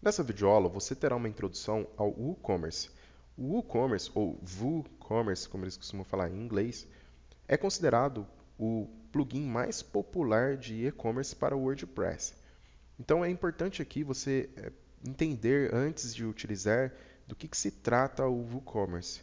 Nessa videoaula, você terá uma introdução ao WooCommerce. O WooCommerce, ou WooCommerce, como eles costumam falar em inglês, é considerado o plugin mais popular de e-commerce para o WordPress. Então é importante aqui você entender antes de utilizar do que se trata o WooCommerce.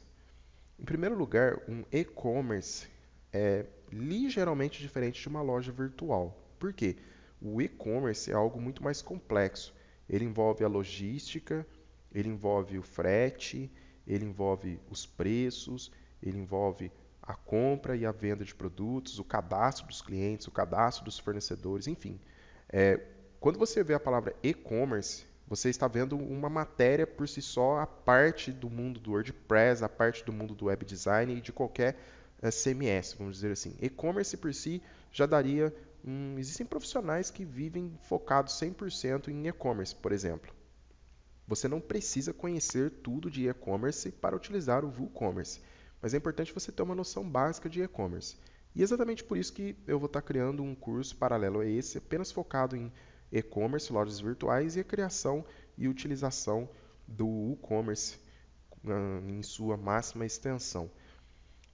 Em primeiro lugar, um e-commerce é ligeiramente diferente de uma loja virtual. Por quê? O e-commerce é algo muito mais complexo. Ele envolve a logística, ele envolve o frete, ele envolve os preços, ele envolve a compra e a venda de produtos, o cadastro dos clientes, o cadastro dos fornecedores, enfim. É, Quando você vê a palavra e-commerce, você está vendo uma matéria por si só, a parte do mundo do WordPress, a parte do mundo do web design e de qualquer CMS, vamos dizer assim. E-commerce por si já daria. Existem profissionais que vivem focados 100% em e-commerce, por exemplo. Você não precisa conhecer tudo de e-commerce para utilizar o WooCommerce, mas é importante você ter uma noção básica de e-commerce. E é exatamente por isso que eu vou estar criando um curso paralelo a esse, apenas focado em e-commerce, lojas virtuais e a criação e utilização do WooCommerce em sua máxima extensão.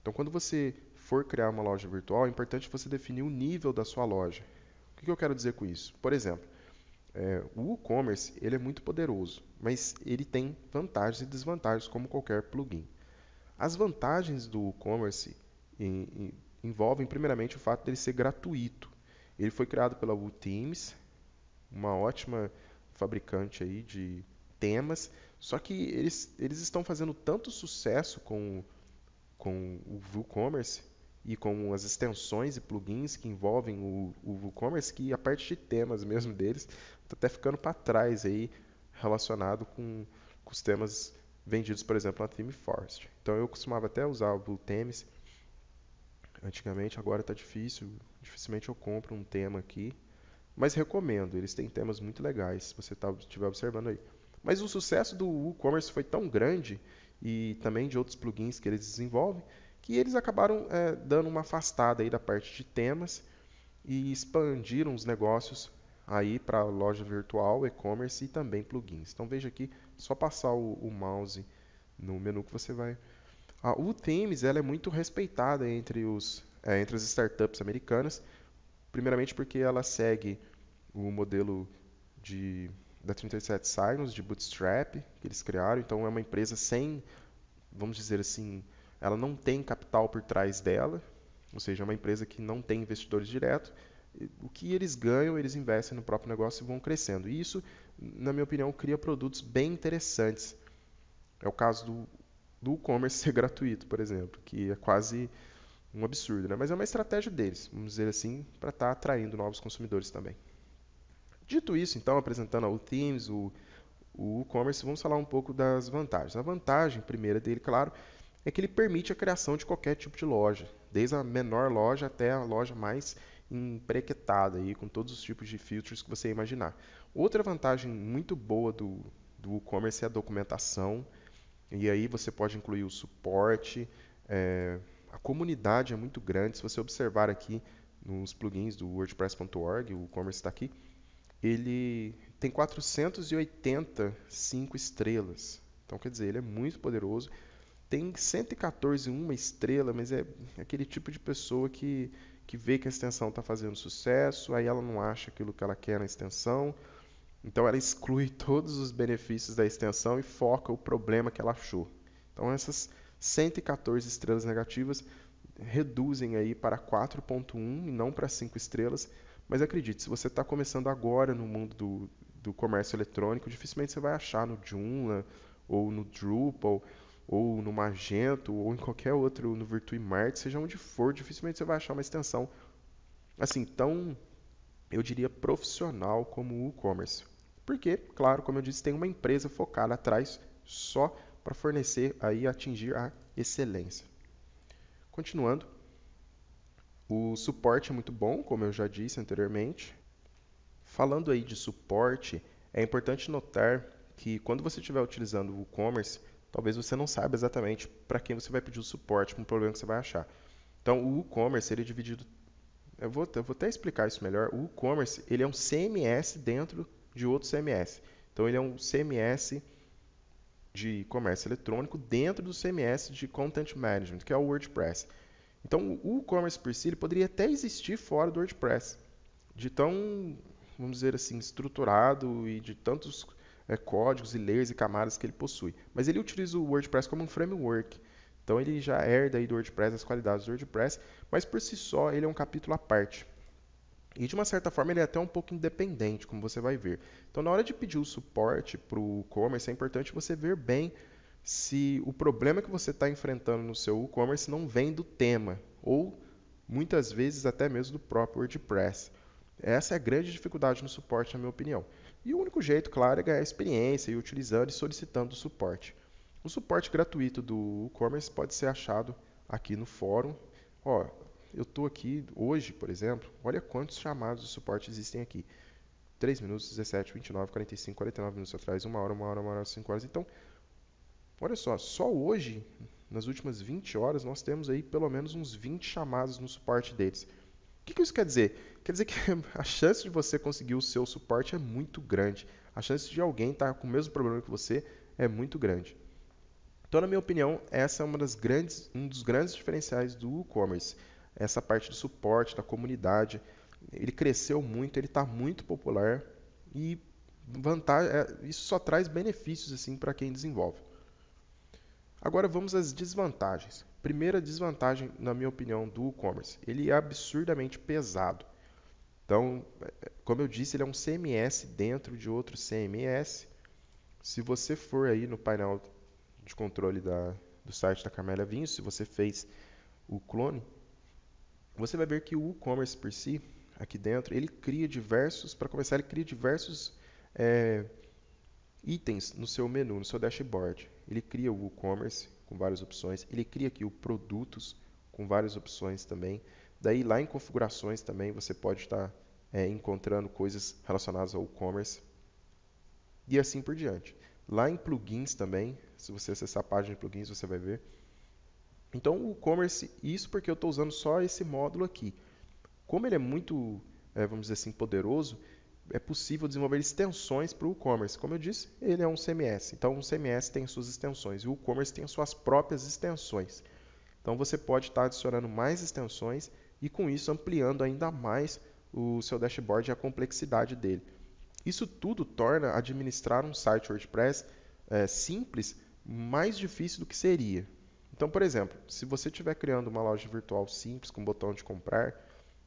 Então, quando você for criar uma loja virtual, é importante você definir o nível da sua loja. O que eu quero dizer com isso? Por exemplo, o WooCommerce ele é muito poderoso, mas ele tem vantagens e desvantagens como qualquer plugin. As vantagens do WooCommerce envolvem primeiramente o fato dele ser gratuito. Ele foi criado pela WooThemes, uma ótima fabricante aí de temas, só que eles estão fazendo tanto sucesso com o WooCommerce e com as extensões e plugins que envolvem o WooCommerce que a parte de temas mesmo deles está até ficando para trás aí relacionado com os temas vendidos, por exemplo, na ThemeForest. Então eu costumava até usar o WooThemes antigamente, agora está difícil, dificilmente eu compro um tema aqui, mas recomendo, eles têm temas muito legais, se você estiver observando aí. Mas o sucesso do WooCommerce foi tão grande, e também de outros plugins que eles desenvolvem, que eles acabaram dando uma afastada aí da parte de temas e expandiram os negócios aí para loja virtual, e-commerce e também plugins. Então veja aqui, só passar o mouse no menu que você vai. O Themes ela é muito respeitada entre as startups americanas, primeiramente porque ela segue o modelo da 37 Signals, de Bootstrap, que eles criaram. Então é uma empresa sem, vamos dizer assim, ela não tem capital por trás dela, ou seja, é uma empresa que não tem investidores diretos. O que eles ganham, eles investem no próprio negócio e vão crescendo. E isso, na minha opinião, cria produtos bem interessantes. É o caso do e-commerce ser gratuito, por exemplo, que é quase um absurdo, né? Mas é uma estratégia deles, vamos dizer assim, para estar atraindo novos consumidores também. Dito isso, então, apresentando o Themes, o e-commerce, vamos falar um pouco das vantagens. A vantagem primeira dele, claro, é que ele permite a criação de qualquer tipo de loja, desde a menor loja até a loja mais emprequetada, aí, com todos os tipos de filtros que você imaginar. Outra vantagem muito boa do e-commerce é a documentação, e aí você pode incluir o suporte, a comunidade é muito grande. Se você observar aqui nos plugins do WordPress.org, o e-commerce está aqui, ele tem 485 estrelas. Então, quer dizer, ele é muito poderoso. Tem 114 uma estrela, mas é aquele tipo de pessoa que vê que a extensão está fazendo sucesso, aí ela não acha aquilo que ela quer na extensão, então ela exclui todos os benefícios da extensão e foca o problema que ela achou. Então essas 114 estrelas negativas reduzem aí para 4.1 e não para 5 estrelas. Mas acredite, se você está começando agora no mundo do comércio eletrônico, dificilmente você vai achar no Joomla, ou no Drupal, ou no Magento, ou em qualquer outro, no Virtuimart, seja onde for, dificilmente você vai achar uma extensão assim tão, eu diria, profissional como o e-commerce. Porque, claro, como eu disse, tem uma empresa focada atrás só para fornecer aí atingir a excelência. Continuando, o suporte é muito bom, como eu já disse anteriormente. Falando aí de suporte, é importante notar que quando você estiver utilizando o e-commerce, talvez você não saiba exatamente para quem você vai pedir o suporte com o problema que você vai achar. Então, o e-commerce ele é dividido. Eu vou até explicar isso melhor. O e-commerce ele é um CMS dentro de outro CMS. Então ele é um CMS de comércio eletrônico dentro do CMS de Content Management, que é o WordPress. Então o e-commerce por si ele poderia até existir fora do WordPress, de tão, vamos dizer assim, estruturado e de tantos códigos e layers e camadas que ele possui. Mas ele utiliza o WordPress como um framework. Então ele já herda aí do WordPress as qualidades do WordPress, mas por si só ele é um capítulo à parte. E de uma certa forma ele é até um pouco independente, como você vai ver. Então na hora de pedir o suporte para o e-commerce é importante você ver bem se o problema que você está enfrentando no seu e-commerce não vem do tema, ou muitas vezes até mesmo do próprio WordPress. Essa é a grande dificuldade no suporte, na minha opinião. E o único jeito, claro, é ganhar experiência e utilizando e solicitando o suporte. O suporte gratuito do e-commerce pode ser achado aqui no fórum. Ó, eu estou aqui hoje, por exemplo, olha quantos chamados de suporte existem aqui. 3 minutos, 17, 29, 45, 49 minutos atrás, 1 hora, 5 horas. Então, olha só hoje, nas últimas 20 horas, nós temos aí pelo menos uns 20 chamados no suporte deles. O que isso quer dizer? Quer dizer que a chance de você conseguir o seu suporte é muito grande. A chance de alguém estar com o mesmo problema que você é muito grande. Então, na minha opinião, essa é um dos grandes diferenciais do e-commerce. Essa parte do suporte, da comunidade. Ele cresceu muito, ele está muito popular e isso só traz benefícios assim, para quem desenvolve. Agora vamos às desvantagens. Primeira desvantagem, na minha opinião, do e-commerce. Ele é absurdamente pesado. Então, como eu disse, ele é um CMS dentro de outro CMS. Se você for aí no painel de controle do site da Carmélia Vinhos, se você fez o clone, você vai ver que o e-commerce por si, aqui dentro, para começar, ele cria diversos itens no seu menu, no seu dashboard. Ele cria o e-commerce com várias opções, ele cria aqui o produtos com várias opções também. Daí lá em configurações também você pode estar encontrando coisas relacionadas ao e-commerce e assim por diante. Lá em plugins também, se você acessar a página de plugins você vai ver. Então o e-commerce, isso porque eu estou usando só esse módulo aqui. Como ele é muito, vamos dizer assim, poderoso, é possível desenvolver extensões para o e-commerce. Como eu disse, ele é um CMS. Então, um CMS tem suas extensões e o e-commerce tem as suas próprias extensões. Então, você pode estar adicionando mais extensões e, com isso, ampliando ainda mais o seu dashboard e a complexidade dele. Isso tudo torna administrar um site WordPress simples mais difícil do que seria. Então, por exemplo, se você estiver criando uma loja virtual simples com botão de comprar,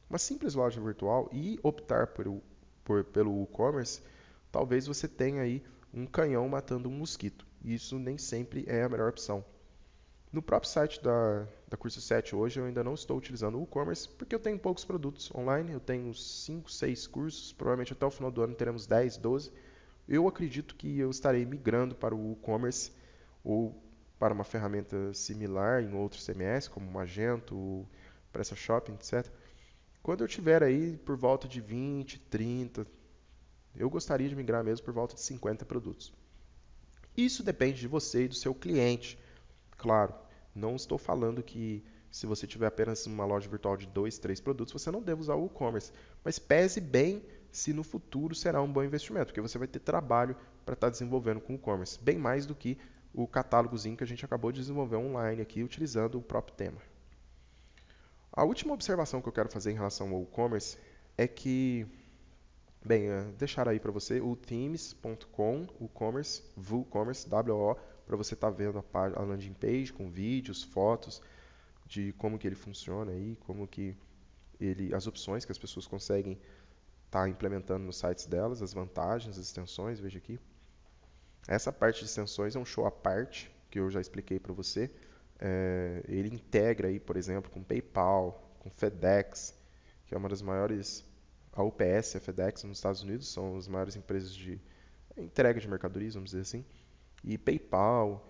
uma simples loja virtual e optar pelo e-commerce, talvez você tenha aí um canhão matando um mosquito. E isso nem sempre é a melhor opção. No próprio site da Curso 7 hoje eu ainda não estou utilizando o e-commerce porque eu tenho poucos produtos online, eu tenho 5, 6 cursos, provavelmente até o final do ano teremos 10, 12. Eu acredito que eu estarei migrando para o e-commerce ou para uma ferramenta similar em outros CMS, como o Magento, PrestaShop, etc. Quando eu tiver aí por volta de 20, 30, eu gostaria de migrar mesmo por volta de 50 produtos. Isso depende de você e do seu cliente. Claro, não estou falando que se você tiver apenas uma loja virtual de 2, 3 produtos, você não deve usar o e-commerce. Mas pese bem se no futuro será um bom investimento, porque você vai ter trabalho para estar desenvolvendo com o e-commerce. Bem mais do que o catálogozinho que a gente acabou de desenvolver online aqui, utilizando o próprio tema. A última observação que eu quero fazer em relação ao e-commerce é que, bem, deixar aí para você o themes.com, o e-commerce, WooCommerce, WO, para você estar vendo a landing page com vídeos, fotos de como que ele funciona aí, como que as opções que as pessoas conseguem estar implementando nos sites delas, as vantagens, as extensões, veja aqui. Essa parte de extensões é um show à parte, que eu já expliquei para você. Ele integra aí, por exemplo, com PayPal, com FedEx, que é uma das maiores, a UPS e a FedEx nos Estados Unidos são as maiores empresas de entrega de mercadorias, vamos dizer assim, e PayPal,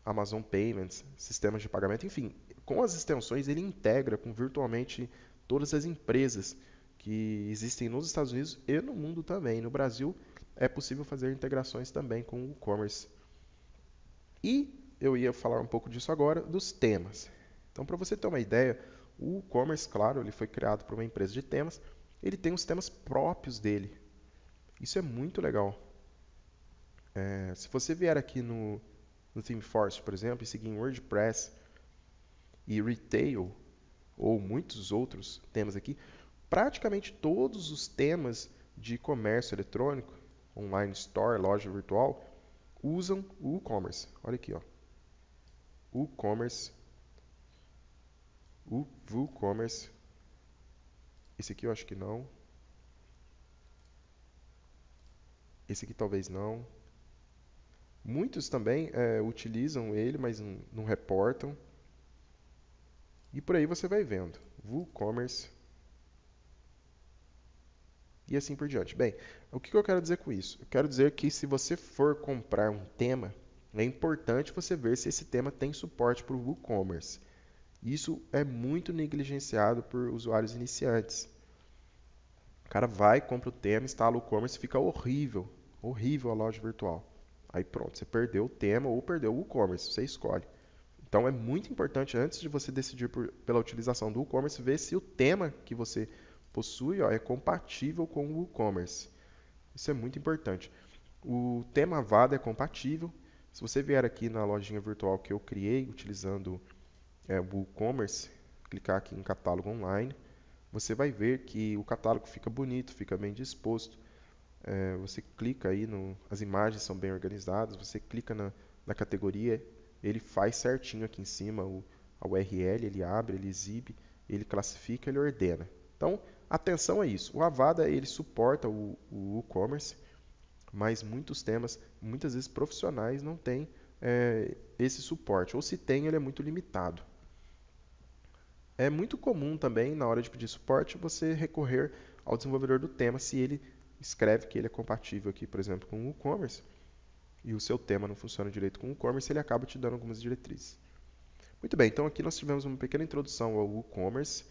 Amazon Payments, sistemas de pagamento, enfim, com as extensões ele integra com virtualmente todas as empresas que existem nos Estados Unidos e no mundo também. No Brasil é possível fazer integrações também com o e-commerce. E eu ia falar um pouco disso agora, dos temas. Então, para você ter uma ideia, o e-commerce, claro, ele foi criado por uma empresa de temas, ele tem os temas próprios dele. Isso é muito legal. Se você vier aqui no ThemeForest, por exemplo, e seguir em WordPress e Retail, ou muitos outros temas aqui, praticamente todos os temas de comércio eletrônico, online store, loja virtual, usam o WooCommerce. Olha aqui, ó. WooCommerce, o WooCommerce. Esse aqui eu acho que não. Esse aqui talvez não. Muitos também utilizam ele, mas não reportam. E por aí você vai vendo. WooCommerce. E assim por diante. Bem, o que eu quero dizer com isso? Eu quero dizer que se você for comprar um tema, é importante você ver se esse tema tem suporte para o WooCommerce. Isso é muito negligenciado por usuários iniciantes. O cara vai, compra o tema, instala o WooCommerce e fica horrível. Horrível a loja virtual. Aí pronto, você perdeu o tema ou perdeu o WooCommerce, você escolhe. Então é muito importante, antes de você decidir pela utilização do WooCommerce, ver se o tema que você possui é compatível com o WooCommerce. Isso é muito importante. O tema Avada é compatível. Se você vier aqui na lojinha virtual que eu criei utilizando o WooCommerce, clicar aqui em catálogo online, você vai ver que o catálogo fica bonito, fica bem disposto. Você clica aí, as imagens são bem organizadas, você clica na categoria, ele faz certinho aqui em cima a URL, ele abre, ele exibe, ele classifica, ele ordena. Então, atenção a isso. O Avada ele suporta o WooCommerce, mas muitos temas, muitas vezes profissionais, não têm esse suporte. Ou se tem, ele é muito limitado. É muito comum também, na hora de pedir suporte, você recorrer ao desenvolvedor do tema, se ele escreve que ele é compatível aqui, por exemplo, com o WooCommerce, e o seu tema não funciona direito com o WooCommerce, ele acaba te dando algumas diretrizes. Muito bem, então aqui nós tivemos uma pequena introdução ao WooCommerce.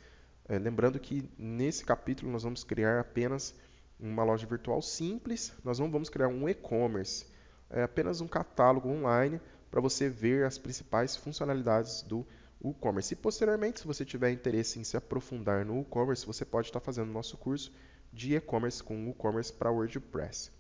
Lembrando que nesse capítulo nós vamos criar apenas uma loja virtual simples, nós não vamos criar um e-commerce, é apenas um catálogo online para você ver as principais funcionalidades do WooCommerce. E posteriormente, se você tiver interesse em se aprofundar no WooCommerce, você pode estar fazendo o nosso curso de e-commerce com WooCommerce para WordPress.